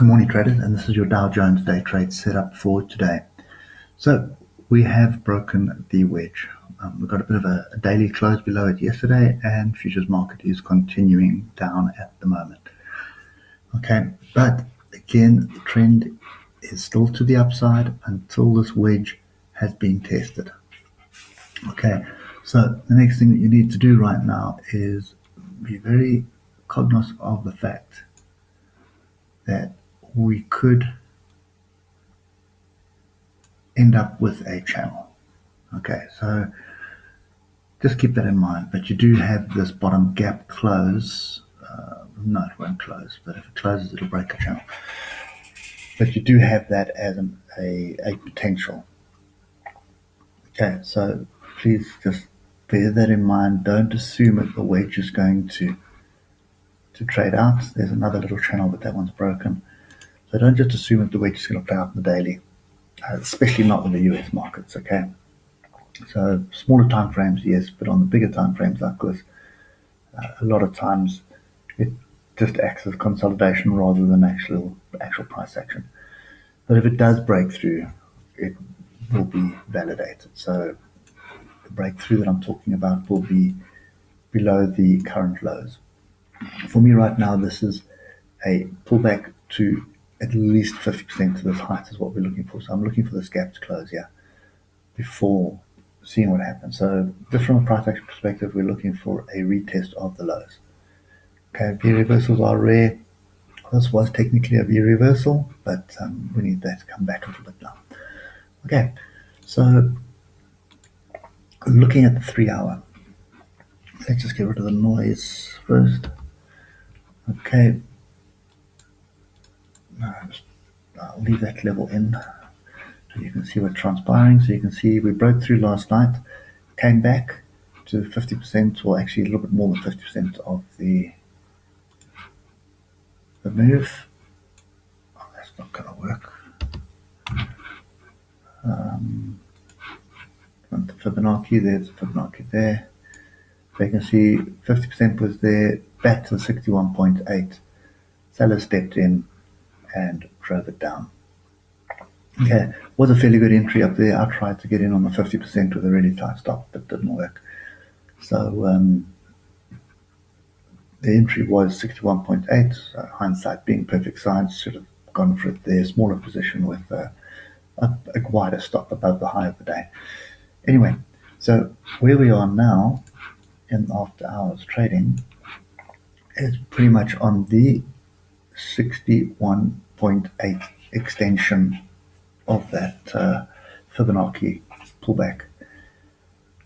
Good morning, traders, and this is your Dow Jones day trade setup for today. So we have broken the wedge. We've got a bit of a daily close below it yesterday, and futures market is continuing down at the moment. Okay, but again, the trend is still to the upside until this wedge has been tested. Okay, so the next thing that you need to do right now is be very cognizant of the fact that we could end up with a channel. Okay, so just keep that in mind. But you do have this bottom gap close. No, it won't close, but if it closes, it'll break a channel. But you do have that as a potential. Okay, so please just bear that in mind. Don't assume that the wedge is going to trade out. There's another little channel, but that one's broken. So don't just assume that the wedge is going to play out in the daily, especially not with the US markets. Okay. So smaller time frames, yes, but on the bigger time frames like this, a lot of times it just acts as consolidation rather than actual price action. But if it does break through, it will be validated. So the breakthrough that I'm talking about will be below the current lows. For me right now, this is a pullback to at least 50% to this height is what we're looking for. So I'm looking for this gap to close here before seeing what happens. So just from a price action perspective, we're looking for a retest of the lows. Okay, V reversals are rare. This was technically a V reversal, but we need that to come back a little bit now. Okay, so looking at the 3 hour, let's just get rid of the noise first. Okay, I'll leave that level in so you can see what's transpiring. So you can see we broke through last night, came back to 50%, or actually a little bit more than 50% of the move. Oh, that's not going to work. The Fibonacci, there's a Fibonacci there. So you can see 50% was there, back to the 61.8. Seller stepped in and drove it down. Okay, was a fairly good entry up there. I tried to get in on the 50% with a really tight stop, but didn't work. So the entry was 61.8. Hindsight being perfect science, should have gone for it there. Smaller position with a wider stop above the high of the day. Anyway, so where we are now in after hours trading is pretty much on the 61.8 extension of that Fibonacci pullback.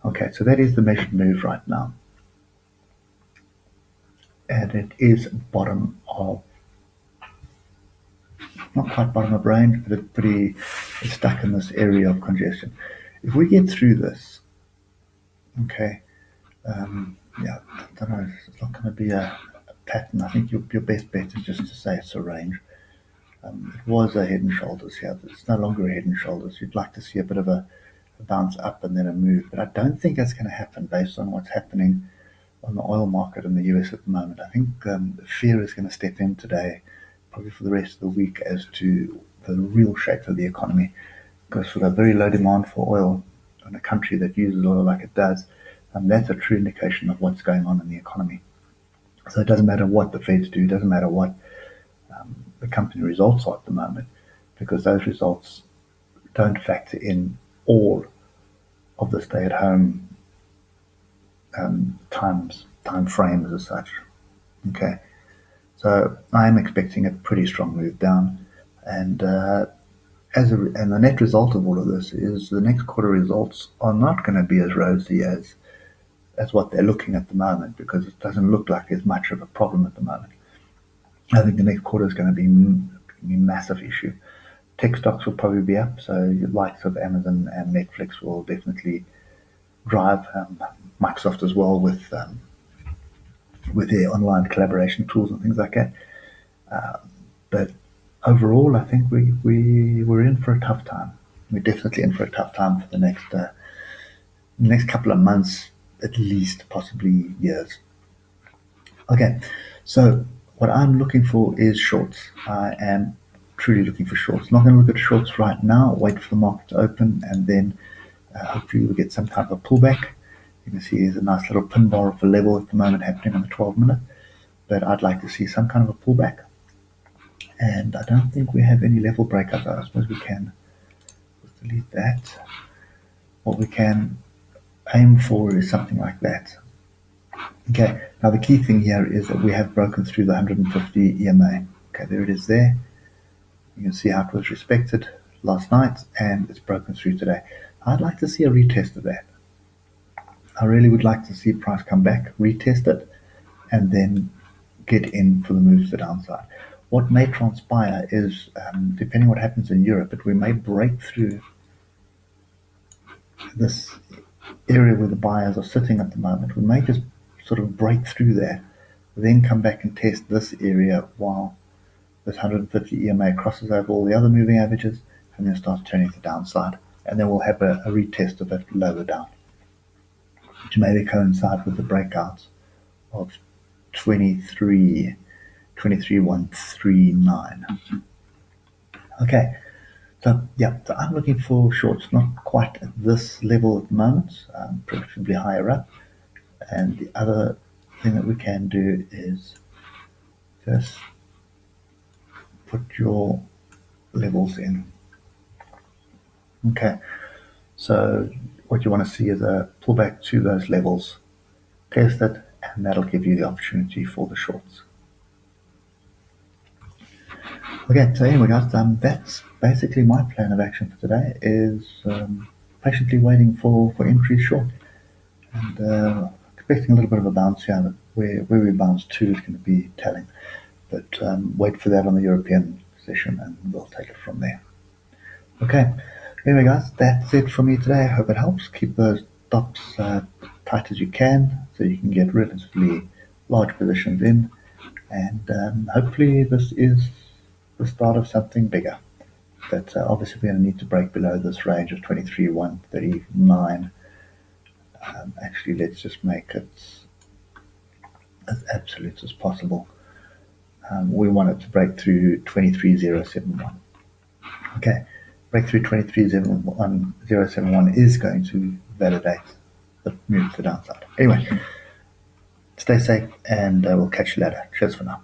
Okay, so that is the measured move right now. And it is bottom of, not quite bottom of range, but it's stuck in this area of congestion. If we get through this, okay, yeah, I don't know, it's not going to be a pattern. I think your best bet is just to say it's a range. It was a head and shoulders here, but it's no longer a head and shoulders. You'd like to see a bit of a bounce up and then a move, but I don't think that's going to happen based on what's happening on the oil market in the US at the moment. I think fear is going to step in today, probably for the rest of the week, as to the real shape of the economy. Because with a very low demand for oil in a country that uses oil like it does, that's a true indication of what's going on in the economy. So it doesn't matter what the Feds do, it doesn't matter what the company results are at the moment, because those results don't factor in all of the stay-at-home time frames as such. Okay, so I am expecting a pretty strong move down, and the net result of all of this is the next quarter results are not going to be as rosy as what they're looking at the moment, because it doesn't look like there's much of a problem at the moment. I think the next quarter is going to be a massive issue. Tech stocks will probably be up, so the likes of Amazon and Netflix will definitely drive, Microsoft as well with their online collaboration tools and things like that. But overall, I think we're in for a tough time. We're definitely in for a tough time for the next couple of months, at least, possibly years. Okay, so what I'm looking for is shorts. I am truly looking for shorts. Not going to look at shorts right now. Wait for the market to open, and then hopefully we'll get some kind of a pullback. You can see there's a nice little pin bar of a level at the moment happening on the 12-minute, but I'd like to see some kind of a pullback. And I don't think we have any level breakout. I suppose we can delete that. What we can aim for is something like that. Okay, now the key thing here is that we have broken through the 150 EMA. Okay, there it is there. You can see how it was respected last night, and it's broken through today. I'd like to see a retest of that. I really would like to see price come back, retest it, and then get in for the move to the downside. What may transpire is, depending what happens in Europe, but we may break through this area where the buyers are sitting at the moment. We may just sort of break through that, then come back and test this area while this 150 EMA crosses over all the other moving averages and then starts turning to the downside. And then we'll have a retest of it lower down, which may coincide with the breakouts of 23,139. Okay, so yeah, so I'm looking for shorts, not quite at this level at the moment, preferably higher up. And the other thing that we can do is just put your levels in. Okay, so what you want to see is a pullback to those levels, test it, and that'll give you the opportunity for the shorts. Okay, so anyway guys, that's basically my plan of action for today, is patiently waiting for entry short, and expecting a little bit of a bounce here, but where we bounce to is going to be telling. But wait for that on the European session and we'll take it from there. Okay, anyway guys, that's it for me today. I hope it helps. Keep those stops tight as you can so you can get relatively large positions in, and hopefully this is the start of something bigger. But obviously we're going to need to break below this range of 23,139. Actually, let's just make it as absolute as possible. We want it to break through 23,071. Okay, break through 23,071 is going to validate the move to the downside. Anyway, stay safe, and we'll catch you later. Cheers for now.